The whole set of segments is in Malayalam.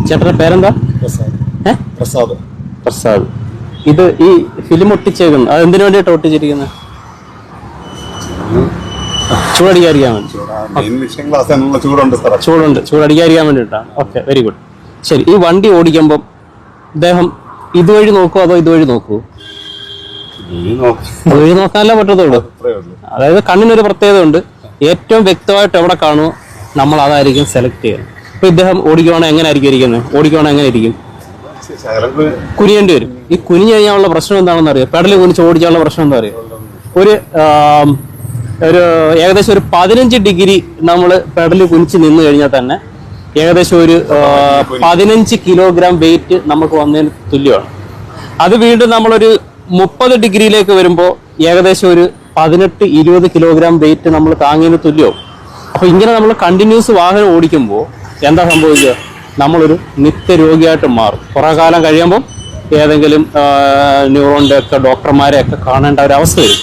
ചേട്ടൻ്റെ പേരെന്താ? പ്രസാദ്. പ്രസാദ്. ഇത് ഈ ഫിലിം ഒട്ടിച്ചേക്കുന്നത് അത് എന്തിനു വേണ്ടിയിട്ട് ഒട്ടിച്ചിരിക്കുന്നത്? ചൂടടിക്കാതിരിക്കാൻ വേണ്ടി. ചൂടടിക്കാതിരിക്കാൻ വേണ്ടിയിട്ടാണ്. Okay, very good. ശരി, ഈ വണ്ടി ഓടിക്കുമ്പം ഇദ്ദേഹം ഇതുവഴി നോക്കുമോ അതോ ഇതുവഴി നോക്കുമോ? അതുവഴി നോക്കാനല്ലേ പറ്റത്തുള്ളൂ. അതായത് കണ്ണിനൊരു പ്രത്യേകത ഉണ്ട്. ഏറ്റവും വ്യക്തമായിട്ട് എവിടെ കാണുമോ നമ്മൾ അതായിരിക്കും സെലക്ട് ചെയ്യുന്നത്. ഇപ്പൊ ഇദ്ദേഹം ഓടിക്കുവാണെങ്കിൽ എങ്ങനെ ആയിരിക്കും ഇരിക്കുന്നത്? ഓടിക്കുവാണെങ്കിൽ എങ്ങനെ ഇരിക്കും? കുനിയേണ്ടി വരും. ഈ കുനിഞ്ഞു കഴിഞ്ഞാലുള്ള പ്രശ്നം എന്താണെന്ന് അറിയാം? പെടല് കുനിച്ച് ഓടിച്ചാലുള്ള പ്രശ്നം എന്താ അറിയാം? ഒരു ഏകദേശം ഒരു 15 ഡിഗ്രി നമ്മൾ പെടല് കുനിച്ച് നിന്ന് കഴിഞ്ഞാൽ തന്നെ ഏകദേശം ഒരു 15 കിലോഗ്രാം വെയിറ്റ് നമുക്ക് വന്നതിന് തുല്യമാണ്. അത് വീണ്ടും നമ്മളൊരു 30 ഡിഗ്രിയിലേക്ക് വരുമ്പോൾ ഏകദേശം ഒരു 18-20 കിലോഗ്രാം വെയിറ്റ് നമ്മൾ താങ്ങിയതിന് തുല്യവും. അപ്പോൾ ഇങ്ങനെ നമ്മൾ കണ്ടിന്യൂസ് വാഹനം ഓടിക്കുമ്പോൾ എന്താ സംഭവിക്കുക? നമ്മളൊരു നിത്യരോഗിയായിട്ട് മാറും. കുറേ കാലം കഴിയുമ്പം ഏതെങ്കിലും ന്യൂറോണിൻ്റെ ഒക്കെ ഡോക്ടർമാരെയൊക്കെ കാണേണ്ട ഒരു അവസ്ഥ വരും.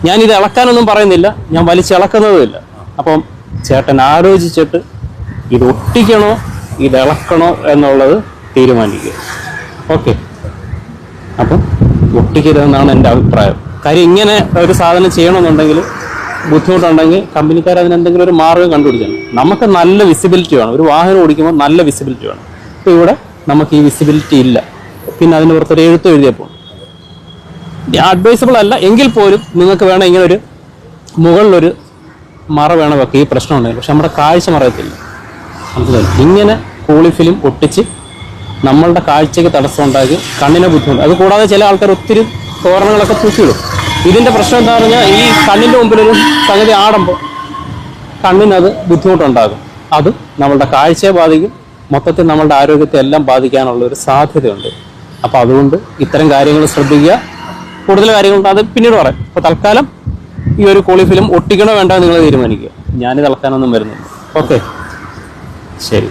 ഞാനിത് ഇളക്കാനൊന്നും പറയുന്നില്ല, ഞാൻ വലിച്ചിളക്കുന്നതുമില്ല. അപ്പം ചേട്ടൻ ആലോചിച്ചിട്ട് ഇത് ഒട്ടിക്കണോ ഇത് ഇളക്കണോ എന്നുള്ളത് തീരുമാനിക്കുക. ഓക്കെ, അപ്പം ഒട്ടിക്കരുതെന്നാണ് എൻ്റെ അഭിപ്രായം. കാര്യം ഇങ്ങനെ ഒരു സാധനം ചെയ്യണമെന്നുണ്ടെങ്കിൽ ബുദ്ധിമുട്ടുണ്ടെങ്കിൽ കമ്പനിക്കാർ അതിനെന്തെങ്കിലും ഒരു മാർഗ്ഗം കണ്ടുപിടിക്കണം. നമുക്ക് നല്ല വിസിബിലിറ്റി വേണം. ഒരു വാഹനം ഓടിക്കുമ്പോൾ നല്ല വിസിബിലിറ്റി വേണം. ഇപ്പോൾ ഇവിടെ നമുക്ക് ഈ വിസിബിലിറ്റി ഇല്ല. പിന്നെ അതിന് പുറത്തൊരു എഴുത്ത് എഴുതിയപ്പോൾ അഡ്വൈസബിൾ അല്ല എങ്കിൽ പോലും നിങ്ങൾക്ക് വേണം ഇങ്ങനെ ഒരു മുകളിലൊരു മറ വേണം വെക്കുക. ഈ പ്രശ്നം ഉണ്ടെങ്കിൽ പക്ഷെ നമ്മുടെ കാഴ്ച മറയത്തില്ല. മനസ്സിലായി? ഇങ്ങനെ കൂളി ഫിലിം ഒട്ടിച്ച് നമ്മളുടെ കാഴ്ചയ്ക്ക് തടസ്സം ഉണ്ടാക്കി കണ്ണിനെ ബുദ്ധിമുട്ട്. അത് കൂടാതെ ചില ആൾക്കാർ ഒത്തിരി തോരണങ്ങളൊക്കെ തൂക്കിയിടും. ഇതിൻ്റെ പ്രശ്നം എന്താണെന്ന് പറഞ്ഞാൽ ഈ കണ്ണിൻ്റെ മുമ്പിലൊരു സംഗതി ആടുമ്പോൾ കണ്ണിനത് ബുദ്ധിമുട്ടുണ്ടാകും. അത് നമ്മളുടെ കാഴ്ചയെ ബാധിക്കും. മൊത്തത്തിൽ നമ്മളുടെ ആരോഗ്യത്തെ എല്ലാം ബാധിക്കാനുള്ള ഒരു സാധ്യതയുണ്ട്. അപ്പോൾ അതുകൊണ്ട് ഇത്തരം കാര്യങ്ങൾ ശ്രദ്ധിക്കുക. കൂടുതൽ കാര്യങ്ങളുണ്ട്, അത് പിന്നീട് പറയാം. അപ്പോൾ തൽക്കാലം ഈ ഒരു കൂളി ഫിലിം ഒട്ടിക്കണോ വേണ്ട നിങ്ങൾ തീരുമാനിക്കുക. ഞാനിത് ഇളക്കാനൊന്നും വരുന്നില്ല. ഓക്കെ, ശരി.